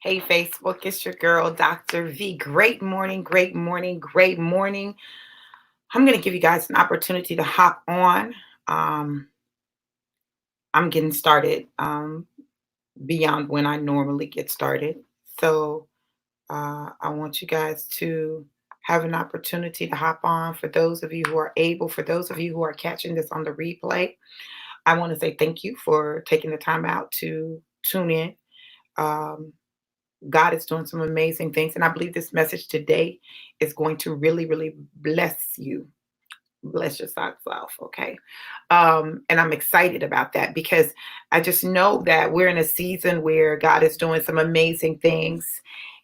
Hey, Facebook, it's your girl, Dr. V. Great morning, great morning, great morning. I'm going to give you guys an opportunity to hop on. Um, I'm getting started beyond when I normally get started. So I want you guys to have an opportunity to hop on. For those of you who are able, for those of you who are catching this on the replay, I want to say thank you for taking the time out to tune in. Um, God is doing some amazing things. And I believe this message today is going to really, really bless you. Bless your socks off. Okay. And I'm excited about that because I just know that we're in a season where God is doing some amazing things.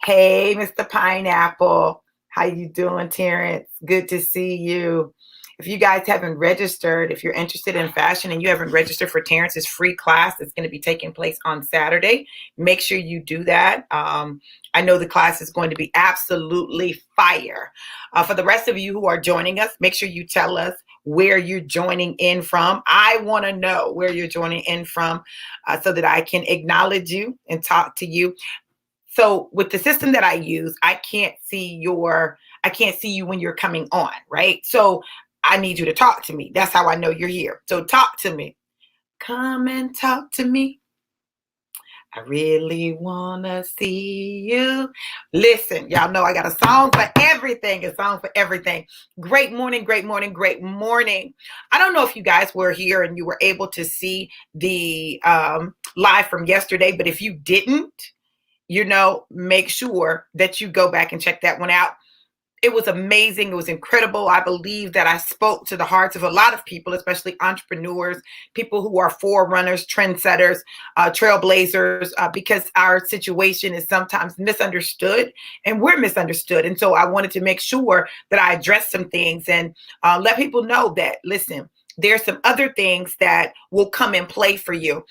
Hey, Mr. Pineapple. How you doing, Terrance? Good to see you. If you guys haven't registered, if you're interested in fashion and you haven't registered for Terrance's free class that's going to be taking place on Saturday, make sure you do that. I know the class is going to be absolutely fire. For the rest of you who are joining us, make sure you tell us where you're joining in from. I want to know where you're joining in from so that I can acknowledge you and talk to you. So with the system that I use, I can't see you when you're coming on, right? So I need you to talk to me. That's how I know you're here. So talk to me. Come and talk to me. I really want to see you. Listen, y'all know I got a song for everything. A song for everything. Great morning, great morning, great morning. I don't know if you guys were here and you were able to see the live from yesterday, but if you didn't, make sure that you go back and check that one out. It was amazing. It was incredible. I believe that I spoke to the hearts of a lot of people, especially entrepreneurs, people who are forerunners, trendsetters, trailblazers, because our situation is sometimes misunderstood and we're misunderstood. And so I wanted to make sure that I address some things and let people know that, listen, there's some other things that will come in play for you.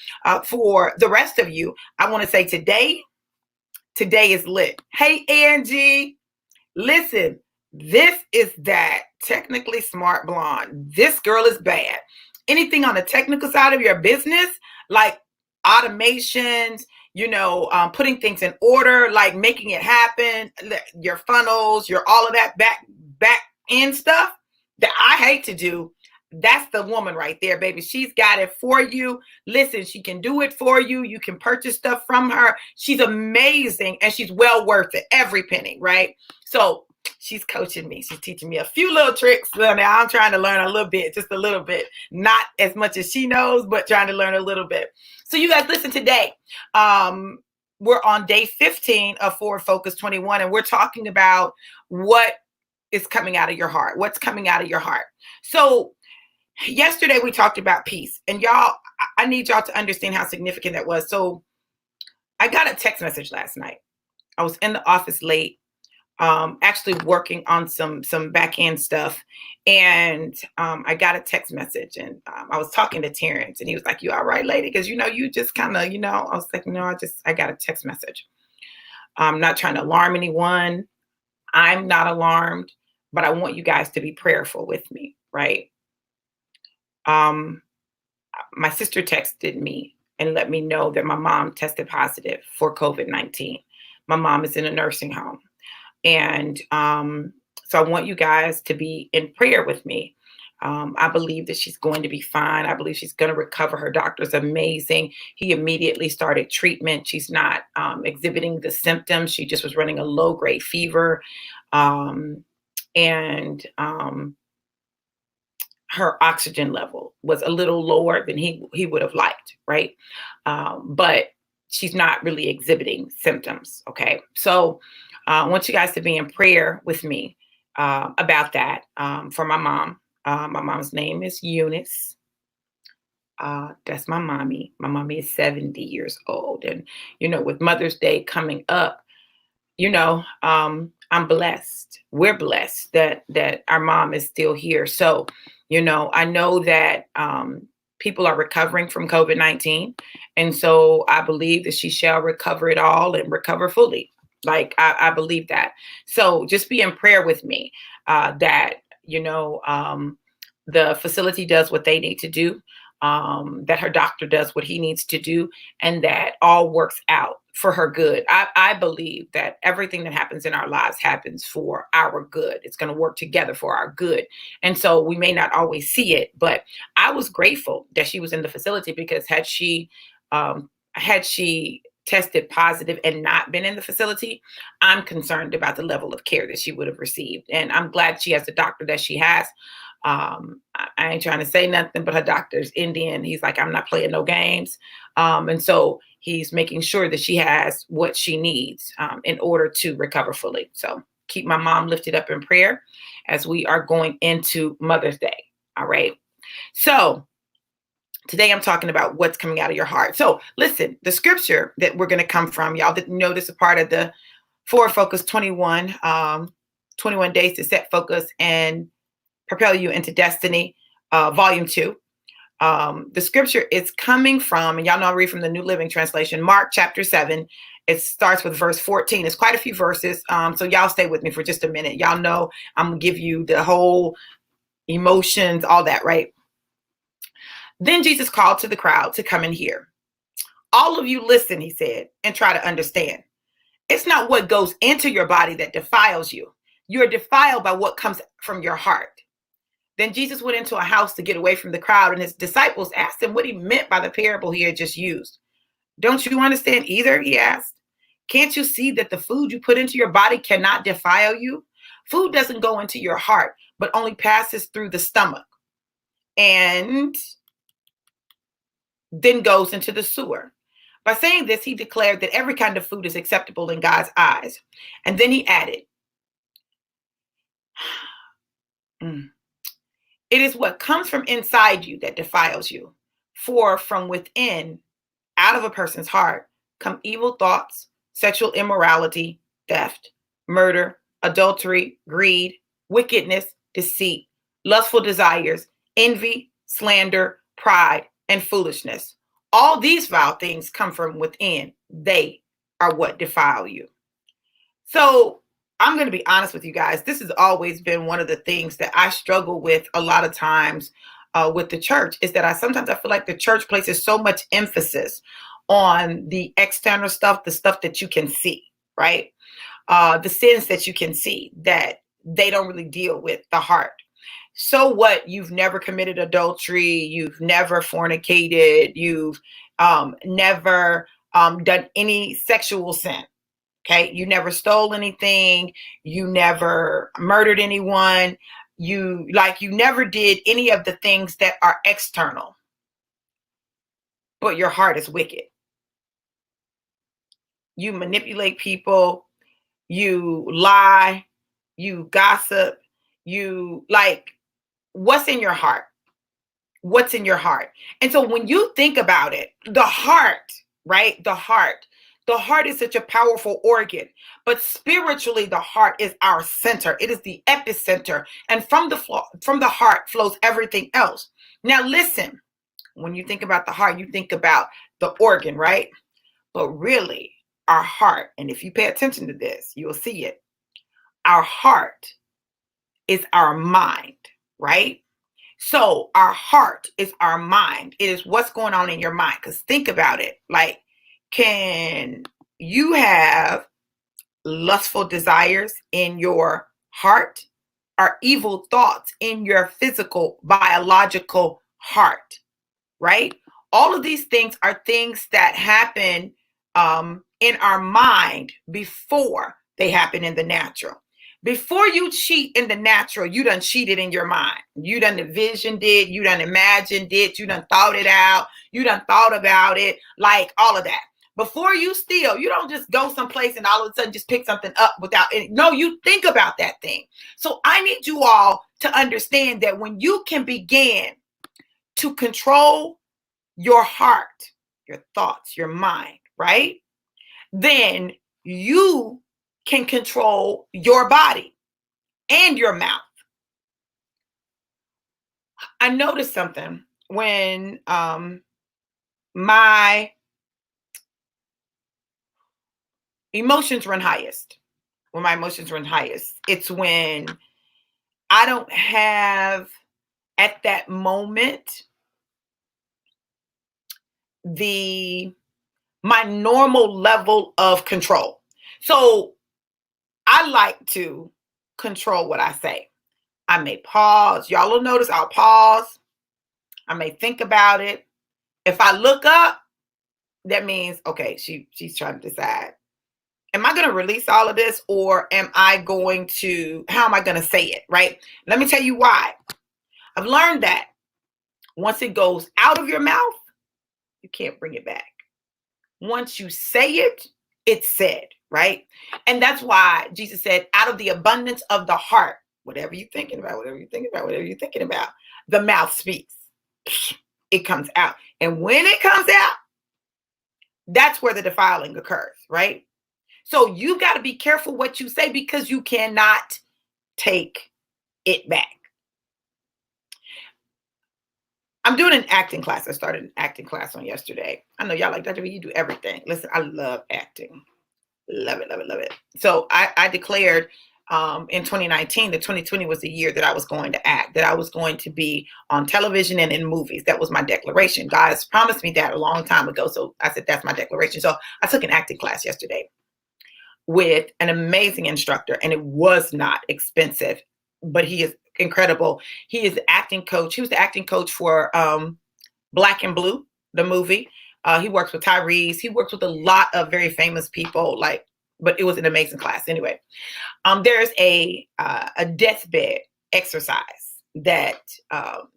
For the rest of you, I want to say today is lit. Hey, Angie. Listen, this is that technically smart blonde. This girl is bad. Anything on the technical side of your business, like automations, putting things in order, like making it happen, your funnels, your all of that back end stuff that I hate to do. That's the woman right there, baby. She's got it for you. Listen, she can do it for you. You can purchase stuff from her. She's amazing and she's well worth it. Every penny, right? So she's coaching me. She's teaching me a few little tricks. Now I'm trying to learn a little bit, just a little bit. Not as much as she knows, but trying to learn a little bit. So you guys listen today. We're on day 15 of Forward Focus 21, and we're talking about what is coming out of your heart. What's coming out of your heart? So yesterday we talked about peace, and y'all, I need y'all to understand how significant that was. So I got a text message last night. I was in the office late, actually working on some back end stuff, and I got a text message, and I was talking to Terrance, and he was like, "You all right, lady?" Because you just kind of, I was like, "No, I got a text message." I'm not trying to alarm anyone. I'm not alarmed, but I want you guys to be prayerful with me, right? My sister texted me and let me know that my mom tested positive for COVID-19. My mom is in a nursing home. And so I want you guys to be in prayer with me. I believe that she's going to be fine. I believe she's going to recover. Her doctor's amazing. He immediately started treatment. She's not exhibiting the symptoms. She just was running a low-grade fever. And her oxygen level was a little lower than he would have liked, right? But she's not really exhibiting symptoms, okay? So I want you guys to be in prayer with me about that for my mom. My mom's name is Eunice. That's my mommy. My mommy is 70 years old. And, with Mother's Day coming up, I'm blessed. We're blessed that our mom is still here. So, I know that people are recovering from COVID-19. And so I believe that she shall recover it all and recover fully. Like, I believe that. So just be in prayer with me that, the facility does what they need to do, that her doctor does what he needs to do, and that all works out for her good. I believe that everything that happens in our lives happens for our good. It's going to work together for our good. And so we may not always see it, but I was grateful that she was in the facility, because had she tested positive and not been in the facility, I'm concerned about the level of care that she would have received. And I'm glad she has the doctor that she has. I ain't trying to say nothing, but her doctor's Indian. He's like, I'm not playing no games. And so he's making sure that she has what she needs in order to recover fully. So keep my mom lifted up in prayer as we are going into Mother's Day. All right. So today I'm talking about what's coming out of your heart. So listen, the scripture that we're going to come from, y'all didn't know this is part of the Forward Focus 21, 21 days to set focus and propel you into destiny, volume 2. The scripture is coming from, and y'all know I read from the New Living Translation, Mark chapter 7. It starts with verse 14. It's quite a few verses. So y'all stay with me for just a minute. Y'all know I'm going to give you the whole emotions, all that, right? Then Jesus called to the crowd to come and hear. All of you listen, he said, and try to understand. It's not what goes into your body that defiles you. You're defiled by what comes from your heart. Then Jesus went into a house to get away from the crowd, and his disciples asked him what he meant by the parable he had just used. Don't you understand either? He asked. Can't you see that the food you put into your body cannot defile you? Food doesn't go into your heart, but only passes through the stomach and then goes into the sewer. By saying this, he declared that every kind of food is acceptable in God's eyes. And then he added, it is what comes from inside you that defiles you. For from within, out of a person's heart, come evil thoughts, sexual immorality, theft, murder, adultery, greed, wickedness, deceit, lustful desires, envy, slander, pride, and foolishness. All these vile things come from within. They are what defile you. So I'm going to be honest with you guys. This has always been one of the things that I struggle with a lot of times with the church, is that I sometimes feel like the church places so much emphasis on the external stuff, the stuff that you can see, right? The sins that you can see, that they don't really deal with the heart. So what? You've never committed adultery. You've never fornicated. You've never done any sexual sin. Okay. You never stole anything. You never murdered anyone. You never did any of the things that are external, but your heart is wicked. You manipulate people. You lie. You gossip. What's in your heart? What's in your heart? And so when you think about it, the heart, right? The heart is such a powerful organ, but spiritually, the heart is our center. It is the epicenter. And from the heart flows everything else. Now, listen, when you think about the heart, you think about the organ, right? But really, our heart, and if you pay attention to this, you'll see it. Our heart is our mind, right? So our heart is our mind. It is what's going on in your mind. Because think about it. Can you have lustful desires in your heart, or evil thoughts in your physical, biological heart, right? All of these things are things that happen in our mind before they happen in the natural. Before you cheat in the natural, you done cheated in your mind. You done envisioned it. You done imagined it. You done thought it out. You done thought about it, like all of that. Before you steal, you don't just go someplace and all of a sudden just pick something up without any. No, you think about that thing. So I need you all to understand that when you can begin to control your heart, your thoughts, your mind, right? Then you can control your body and your mouth. I noticed something when my emotions run highest. When my emotions run highest, it's when I don't have at that moment the my normal level of control. So I like to control what I say. I may pause. Y'all will notice I'll pause. I may think about it. If I look up, that means, okay, she's trying to decide. Am I going to release all of this, or how am I going to say it, right? Let me tell you why. I've learned that once it goes out of your mouth, you can't bring it back. Once you say it, it's said, right? And that's why Jesus said, out of the abundance of the heart, whatever you're thinking about, the mouth speaks. It comes out. And when it comes out, that's where the defiling occurs, right? So you got to be careful what you say, because you cannot take it back. I'm doing an acting class. I started an acting class on yesterday. I know y'all like, Dr. V, you do everything. Listen, I love acting. Love it, love it, love it. So I declared in 2019 that 2020 was the year that I was going to act, that I was going to be on television and in movies. That was my declaration. God has promised me that a long time ago. So I said, that's my declaration. So I took an acting class yesterday with an amazing instructor, and it was not expensive, but he is incredible. He is the acting coach. He was the acting coach for Black and Blue, the movie. He works with Tyrese. He works with a lot of very famous people, but it was an amazing class. Anyway, there's a deathbed exercise that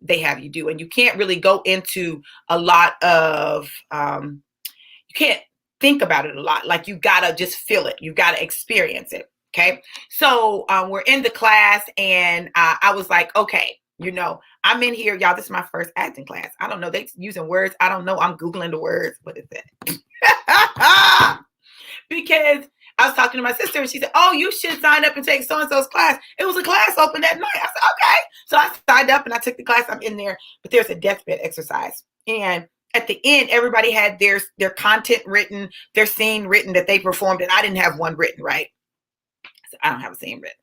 they have you do, and you can't really go into a lot of, you can't think about it a lot. Like, you gotta just feel it. You gotta experience it. Okay. So we're in the class, and I was like, okay, I'm in here, y'all. This is my first acting class. I don't know. They using words. I don't know. I'm Googling the words. What is that? Because I was talking to my sister, and she said, oh, you should sign up and take so-and-so's class. It was a class open that night. I said, okay. So I signed up and I took the class. I'm in there, but there's a deathbed exercise. And at the end, everybody had their content written, their scene written that they performed, and I didn't have one written, right? So I don't have a scene written.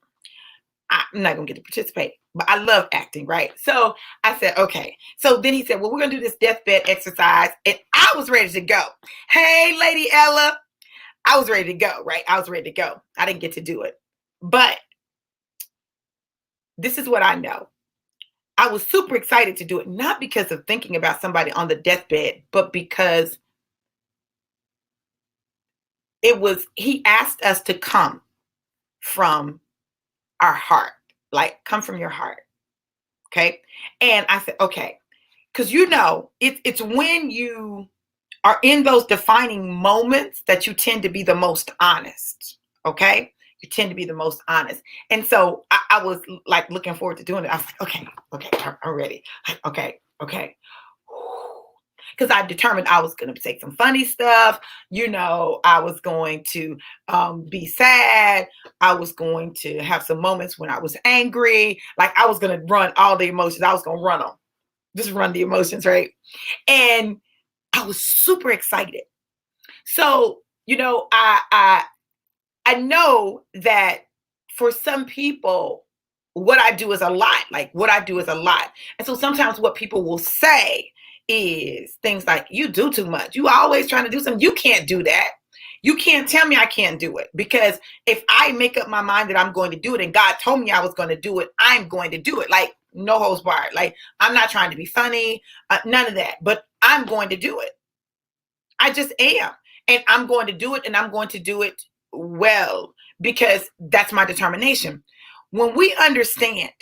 I'm not going to get to participate, but I love acting, right? So I said, okay. So then he said, well, we're going to do this deathbed exercise. And I was ready to go. Hey, Lady Ella. I was ready to go, right? I was ready to go. I didn't get to do it. But this is what I know. I was super excited to do it, not because of thinking about somebody on the deathbed, but because he asked us to come from our heart, like, come from your heart. Okay. And I said, okay, because it's when you are in those defining moments that you tend to be the most honest. Okay. You tend to be the most honest. And so I was like looking forward to doing it. I was like, okay, I'm ready. Okay. Because I determined I was going to say some funny stuff. I was going to be sad. I was going to have some moments when I was angry. Like, I was going to run all the emotions. I was going to run them. Just run the emotions, right? And I was super excited. So, I know that for some people, what I do is a lot. And so sometimes what people will say is things like, you do too much. You always trying to do something. You can't do that. You can't tell me I can't do it, because if I make up my mind that I'm going to do it and God told me I was going to do it, I'm going to do it. Like, no holds barred. Like, I'm not trying to be funny, none of that, but I'm going to do it. I just am. And I'm going to do it, and I'm going to do it well, because that's my determination. When we understand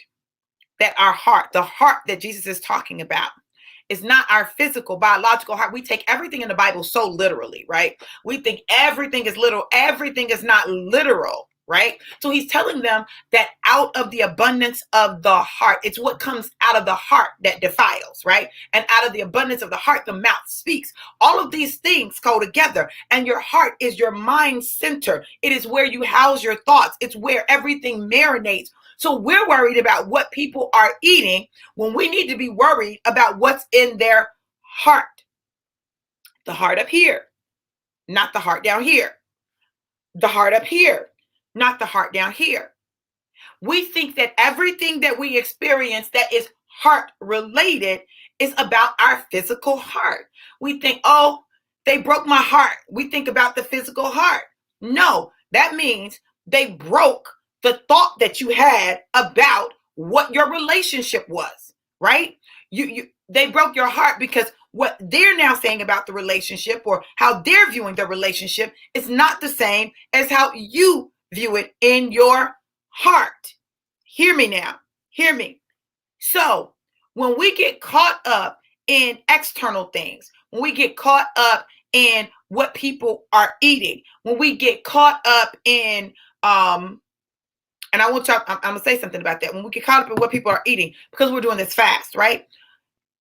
that our heart, the heart that Jesus is talking about, is not our physical, biological heart. We take everything in the Bible so literally, right? We think everything is literal. Everything is not literal, right? So he's telling them that out of the abundance of the heart, it's what comes out of the heart that defiles, right? And out of the abundance of the heart, the mouth speaks. All of these things go together. And your heart is your mind center. It is where you house your thoughts. It's where everything marinates. So we're worried about what people are eating when we need to be worried about what's in their heart. The heart up here, not the heart down here. The heart up here, not the heart down here. We think that everything that we experience that is heart related is about our physical heart. We think, oh, they broke my heart. We think about the physical heart. No, that means they broke the thought that you had about what your relationship was, right? They broke your heart because what they're now saying about the relationship or how they're viewing the relationship is not the same as how you view it in your heart. Hear me now. Hear me. So when we get caught up in external things, when we get caught up in what people are eating, when we get caught up in and I want y'all, I'm gonna say something about that. When we get caught up in what people are eating, because we're doing this fast, right?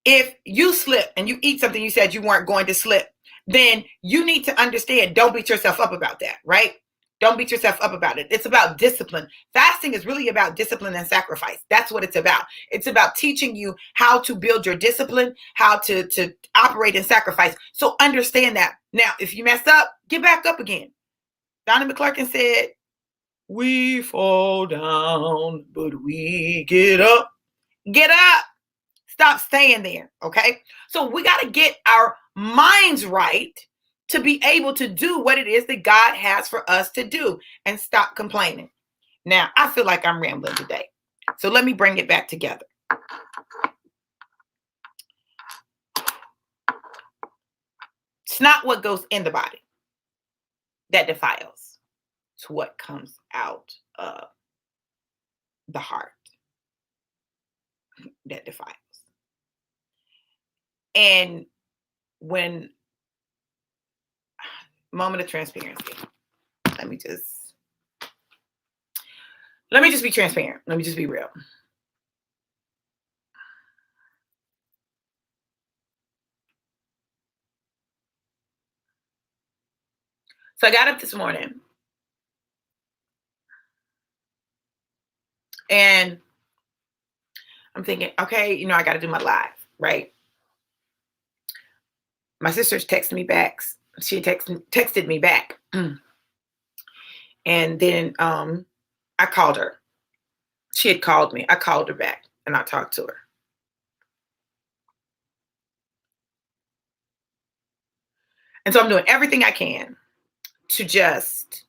If you slip and you eat something you said you weren't going to slip, then you need to understand, don't beat yourself up about that, right? Don't beat yourself up about it. It's about discipline. Fasting is really about discipline and sacrifice. That's what it's about. It's about teaching you how to build your discipline, how to operate in sacrifice. So understand that. Now, if you mess up, get back up again. Donnie McClurkin said, we fall down, but we get up. Get up. Stop staying there, okay? So we got to get our minds right to be able to do what it is that God has for us to do and stop complaining. Now, I feel like I'm rambling today. So let me bring it back together. It's not what goes in the body that defiles. It's what comes out of the heart that defiles. And when, moment of transparency, let me just be transparent. Let me just be real. So I got up this morning and I'm thinking, okay, I got to do my live, right? My sister's texted me back. She texted me back. And then I called her. She had called me. I called her back and I talked to her. And so I'm doing everything I can to just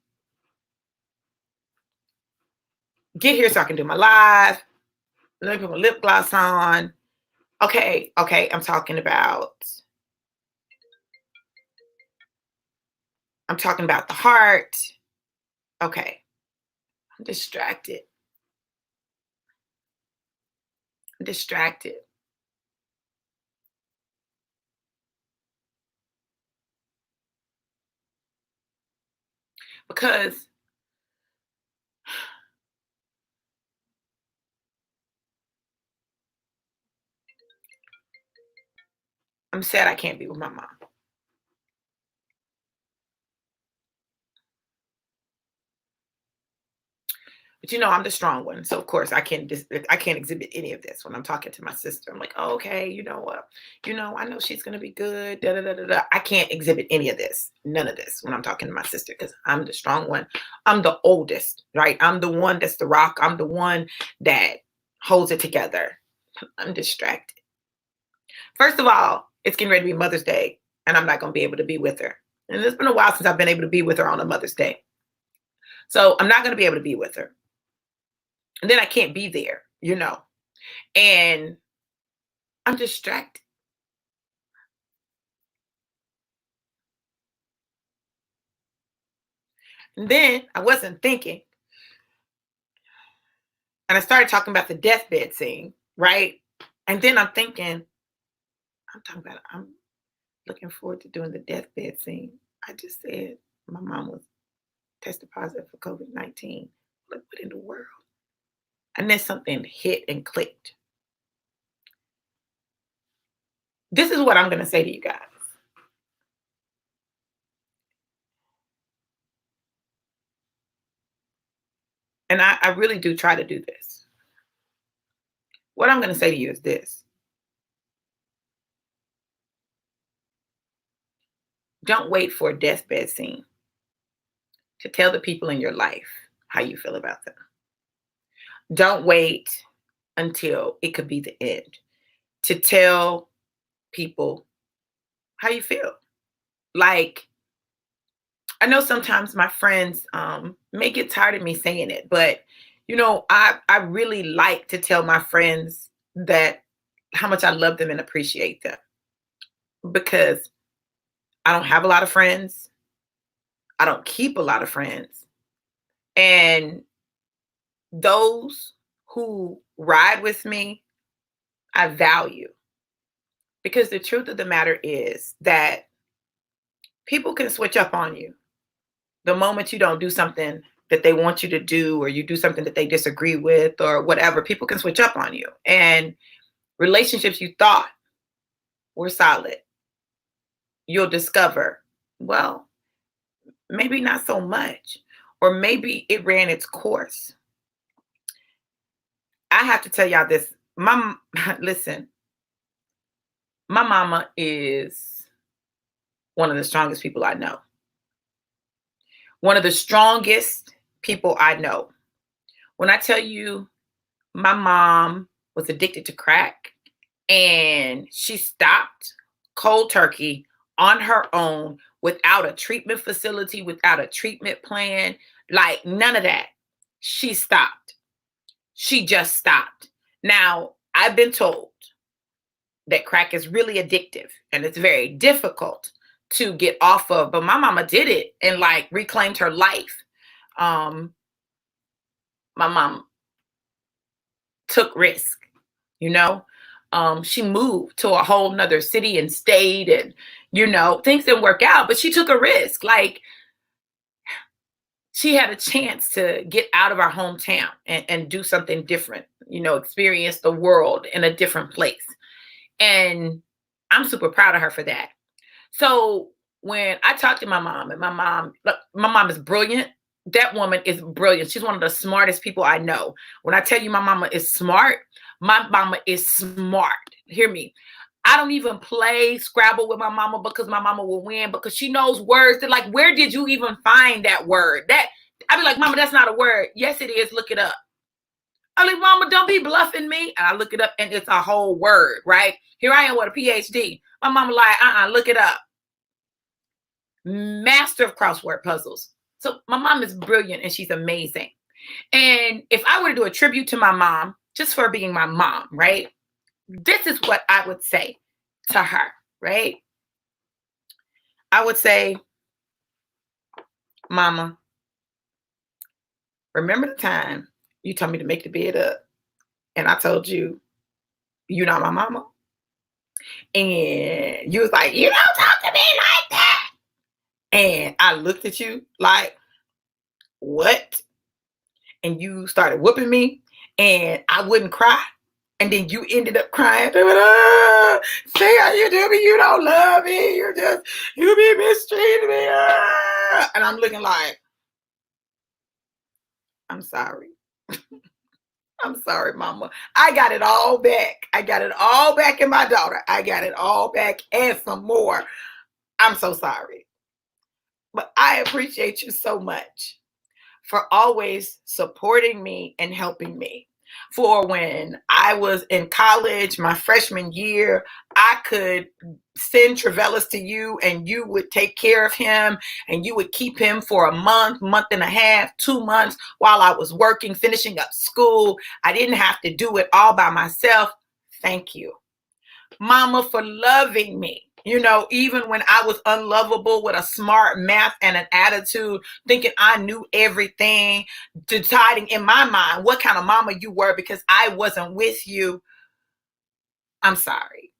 get here so I can do my live. Let me put my lip gloss on. Okay, I'm talking about the heart. Okay, I'm distracted. Because I'm sad I can't be with my mom. But I'm the strong one. So of course I can't exhibit any of this when I'm talking to my sister. I'm like, oh, okay, you know what? I know she's gonna be good. Da, da, da, da, da. I can't exhibit any of this, none of this when I'm talking to my sister because I'm the strong one. I'm the oldest, right? I'm the one that's the rock. I'm the one that holds it together. I'm distracted. First of all, it's getting ready to be Mother's Day, and I'm not gonna be able to be with her. And it's been a while since I've been able to be with her on a Mother's Day. So I'm not gonna be able to be with her. And then I can't be there, and I'm distracted. And then I wasn't thinking. And I started talking about the deathbed scene, right? And then I'm thinking, I'm looking forward to doing the deathbed scene. I just said my mom was tested positive for COVID-19. Like, what in the world? And then something hit and clicked. This is what I'm going to say to you guys. And I really do try to do this. What I'm going to say to you is this. Don't wait for a deathbed scene to tell the people in your life how you feel about them. Don't wait until it could be the end to tell people how you feel. Like, I know sometimes my friends may get tired of me saying it, but I really like to tell my friends that how much I love them and appreciate them because I don't have a lot of friends. I don't keep a lot of friends. And those who ride with me, I value because the truth of the matter is that people can switch up on you the moment you don't do something that they want you to do, or you do something that they disagree with, or whatever. People can switch up on you. And relationships you thought were solid, you'll discover, well, maybe not so much, or maybe it ran its course. I have to tell y'all this. Listen, my mama is one of the strongest people I know. One of the strongest people I know. When I tell you my mom was addicted to crack and she stopped cold turkey on her own without a treatment facility, without a treatment plan, like none of that. She stopped. She just stopped. Now, I've been told that crack is really addictive and it's very difficult to get off of, but my mama did it and like reclaimed her life. My mom took risk, you know. She moved to a whole nother city and state, and things didn't work out, but she took a risk. Like, she had a chance to get out of our hometown and do something different, experience the world in a different place. And I'm super proud of her for that. So when I talk to my mom, and look, my mom is brilliant. That woman is brilliant. She's one of the smartest people I know. When I tell you my mama is smart, my mama is smart. Hear me. I don't even play Scrabble with my mama because my mama will win, because she knows words that, like, where did you even find that word? That I'd be like, mama, that's not a word. Yes, it is. Look it up. I'm like, mama, don't be bluffing me. And I look it up and it's a whole word, right? Here I am with a PhD. My mama like, look it up. Master of crossword puzzles. So my mom is brilliant and she's amazing. And if I were to do a tribute to my mom, just for being my mom, right? This is what I would say to her, right? I would say, mama, remember the time you told me to make the bed up and I told you, you're not my mama? And you was like, you don't talk to me like that. And I looked at you like, what? And you started whooping me and I wouldn't cry. And then you ended up crying. Say how you do me. You don't love me. You be mistreating me. And I'm looking like, I'm sorry. I'm sorry, mama. I got it all back. I got it all back in my daughter. I got it all back and some more. I'm so sorry. But I appreciate you so much for always supporting me and helping me. For when I was in college, my freshman year, I could send Travellis to you and you would take care of him and you would keep him for a month, month and a half, 2 months while I was working, finishing up school. I didn't have to do it all by myself. Thank you, mama, for loving me. Even when I was unlovable with a smart math and an attitude, thinking I knew everything, deciding in my mind what kind of mama you were because I wasn't with you. I'm sorry,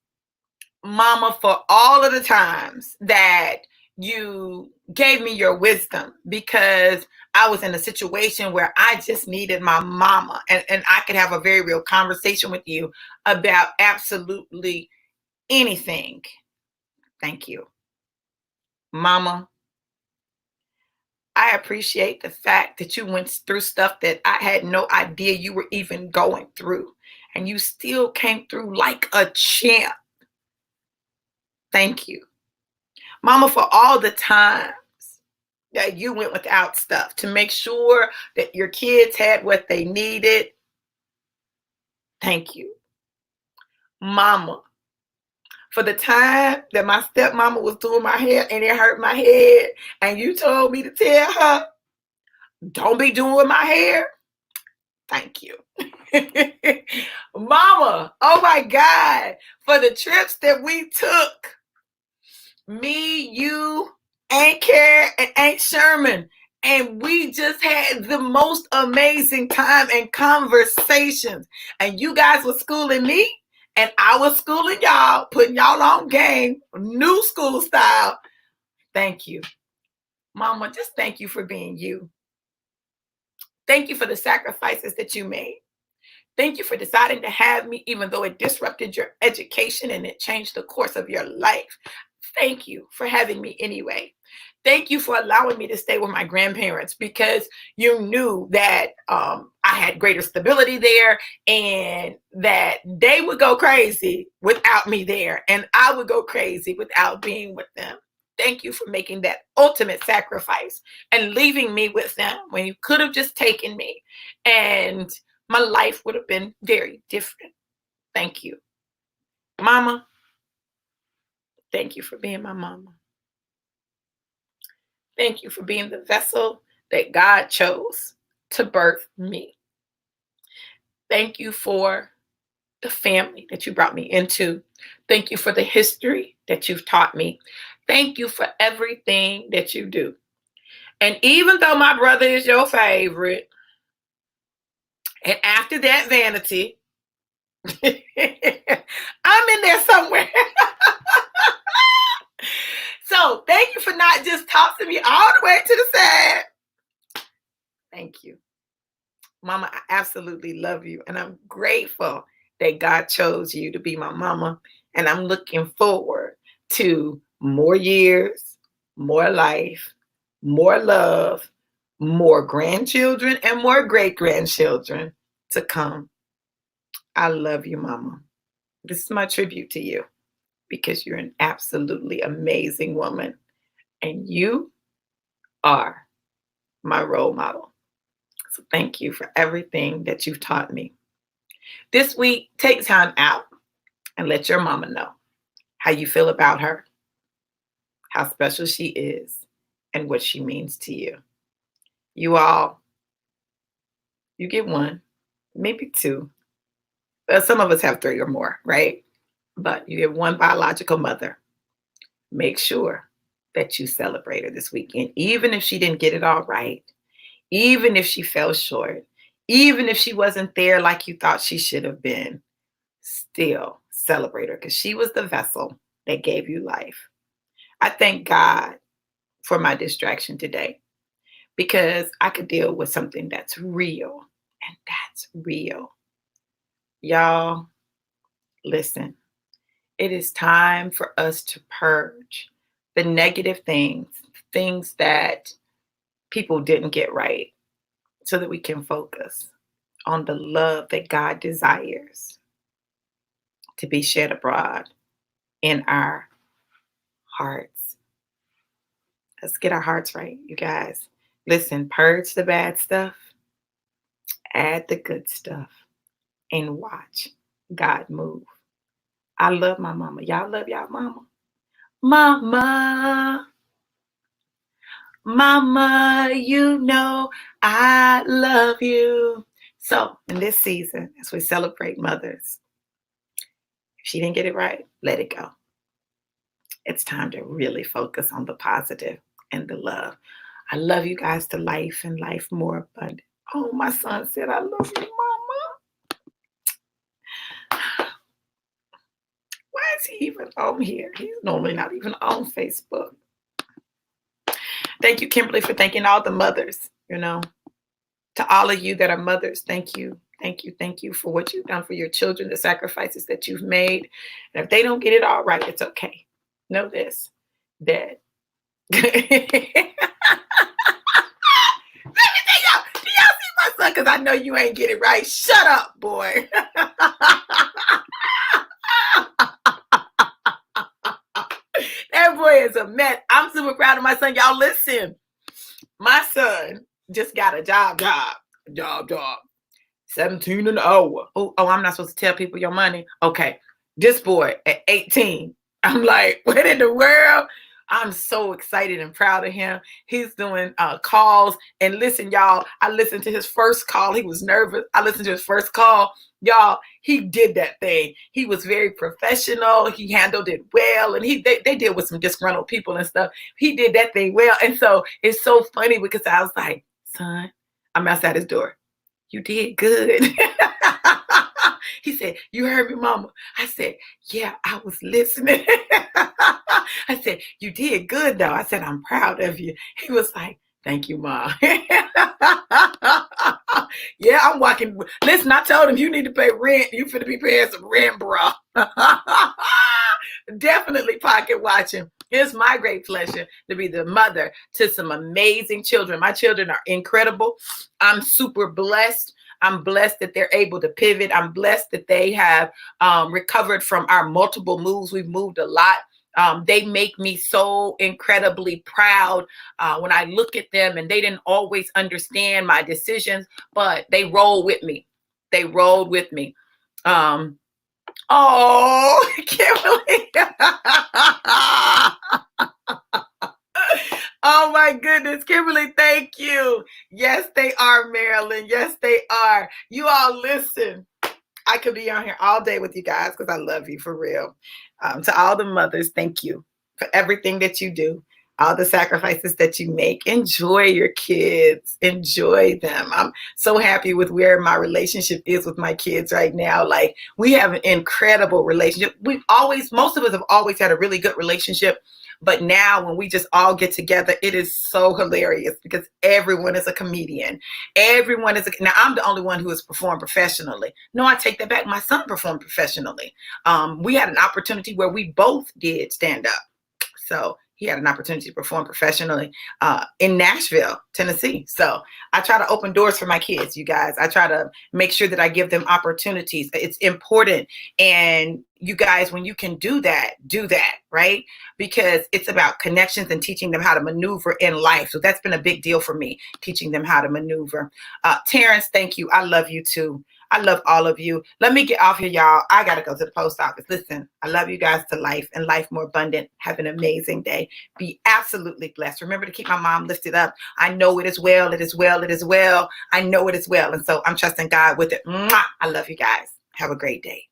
mama, for all of the times that you gave me your wisdom because I was in a situation where I just needed my mama and I could have a very real conversation with you about absolutely anything. Thank you, mama. I appreciate the fact that you went through stuff that I had no idea you were even going through, and you still came through like a champ. Thank you, mama, for all the times that you went without stuff to make sure that your kids had what they needed. Thank you, mama, for the time that my stepmama was doing my hair and it hurt my head, and you told me to tell her, don't be doing my hair. Thank you. Mama, oh my God, for the trips that we took, me, you, Aunt Carrie, and Aunt Sherman, and we just had the most amazing time and conversations. And you guys were schooling me, and I was schooling y'all, putting y'all on game, new school style. Thank you. Mama, just thank you for being you. Thank you for the sacrifices that you made. Thank you for deciding to have me, even though it disrupted your education and it changed the course of your life. Thank you for having me anyway. Thank you for allowing me to stay with my grandparents, because you knew that I had greater stability there, and that they would go crazy without me there, and I would go crazy without being with them. Thank you for making that ultimate sacrifice and leaving me with them when you could have just taken me, and my life would have been very different. Thank you. Mama, thank you for being my mama. Thank you for being the vessel that God chose to birth me. Thank you for the family that you brought me into. Thank you for the history that you've taught me. Thank you for everything that you do. And even though my brother is your favorite, and after that vanity, I'm in there somewhere. So thank you for not just tossing me all the way to the side. Thank you. Mama, I absolutely love you. And I'm grateful that God chose you to be my mama. And I'm looking forward to more years, more life, more love, more grandchildren, and more great-grandchildren to come. I love you, Mama. This is my tribute to you, because you're an absolutely amazing woman. And you are my role model. So thank you for everything that you've taught me. This week, take time out and let your mama know how you feel about her, how special she is, and what she means to you. You all, you get one, maybe two. Some of us have three or more, right? But you get one biological mother. Make sure that you celebrate her this weekend, even if she didn't get it all right, even if she fell short, even if she wasn't there like you thought she should have been. Still celebrate her, because she was the vessel that gave you life. I thank God for my distraction today, because I could deal with something that's real, and that's real. Y'all, listen, it is time for us to purge the negative things that people didn't get right, so that we can focus on the love that God desires to be shed abroad in our hearts. Let's get our hearts right, you guys. Listen, purge the bad stuff, add the good stuff, and watch God move. I love my mama. Y'all love y'all mama. Mama, mama, you know I love you. So in this season, as we celebrate mothers, if she didn't get it right, let it go. It's time to really focus on the positive and the love. I love you guys to life and life more abundant. Oh, my son said, I love you, mama. Why is he even on here? He's normally not even on Facebook. Thank you, Kimberly, for thanking all the mothers, To all of you that are mothers, thank you. Thank you. Thank you for what you've done for your children, the sacrifices that you've made. And if they don't get it all right, it's okay. Know this, that let me tell y'all, do y'all see my son? Because I know you ain't get it right. Shut up, boy. That boy is a mess. I'm super proud of my son. Y'all listen. My son just got a job. 17 an hour. Oh, I'm not supposed to tell people your money. Okay. This boy at 18 I'm like, what in the world? I'm so excited and proud of him. He's doing calls. And listen, y'all, I listened to his first call. He was nervous. I listened to his first call. Y'all, he did that thing. He was very professional. He handled it well. And they deal with some disgruntled people and stuff. He did that thing well. And so it's so funny because I was like, son, I'm outside his door. You did good. He said, you heard me, mama. I said, yeah, I was listening. I said, you did good, though. I said, I'm proud of you. He was like, thank you, Ma. Yeah, I'm walking. Listen, I told him you need to pay rent. You finna be paying some rent, bro. Definitely pocket watching. It's my great pleasure to be the mother to some amazing children. My children are incredible. I'm super blessed. I'm blessed that they're able to pivot. I'm blessed that they have recovered from our multiple moves. We've moved a lot. They make me so incredibly proud when I look at them, and they didn't always understand my decisions, but they roll with me. They rolled with me. Oh, Kimberly. Oh my goodness, Kimberly, thank you. Yes, they are, Marilyn. Yes, they are. You all listen. I could be on here all day with you guys because I love you for real. To all the mothers, thank you for everything that you do, all the sacrifices that you make. Enjoy your kids. Enjoy them. I'm so happy with where my relationship is with my kids right now. Like, we have an incredible relationship. Most of us have always had a really good relationship. But now when we just all get together, it is so hilarious because everyone is a comedian. Now I'm the only one who has performed professionally. No, I take that back. My son performed professionally. We had an opportunity where we both did stand up. So he had an opportunity to perform professionally in Nashville, Tennessee. So I try to open doors for my kids, you guys. I try to make sure that I give them opportunities. It's important. And you guys, when you can do that, right? Because it's about connections and teaching them how to maneuver in life. So that's been a big deal for me, teaching them how to maneuver. Terrance, thank you. I love you too. I love all of you. Let me get off here, y'all. I got to go to the post office. Listen, I love you guys to life and life more abundant. Have an amazing day. Be absolutely blessed. Remember to keep my mom lifted up. I know it is well. It is well. It is well. I know it is well. And so I'm trusting God with it. Mwah! I love you guys. Have a great day.